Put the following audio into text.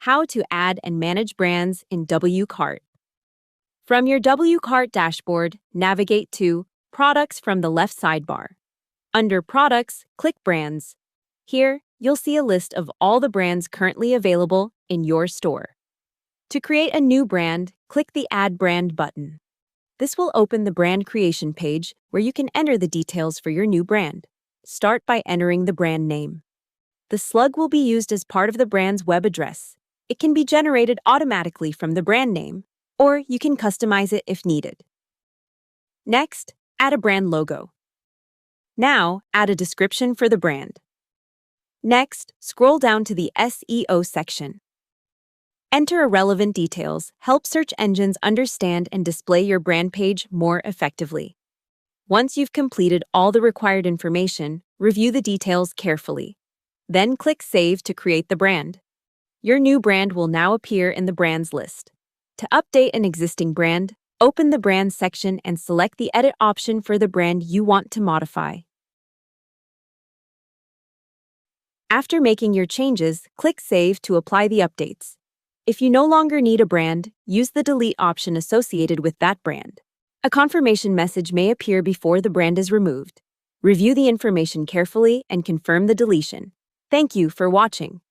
How to add and manage brands in Wcart. From your Wcart dashboard, navigate to Products from the left sidebar. Under Products, click Brands. Here, you'll see a list of all the brands currently available in your store. To create a new brand, click the Add Brand button. This will open the brand creation page where you can enter the details for your new brand. Start by entering the brand name. The slug will be used as part of the brand's web address. It can be generated automatically from the brand name, or you can customize it if needed. Next, add a brand logo. Now, add a description for the brand. Next, scroll down to the SEO section. Enter relevant details, help search engines understand and display your brand page more effectively. Once you've completed all the required information, review the details carefully. Then click Save to create the brand. Your new brand will now appear in the brands list. To update an existing brand, open the Brands section and select the Edit option for the brand you want to modify. After making your changes, click Save to apply the updates. If you no longer need a brand, use the Delete option associated with that brand. A confirmation message may appear before the brand is removed. Review the information carefully and confirm the deletion. Thank you for watching.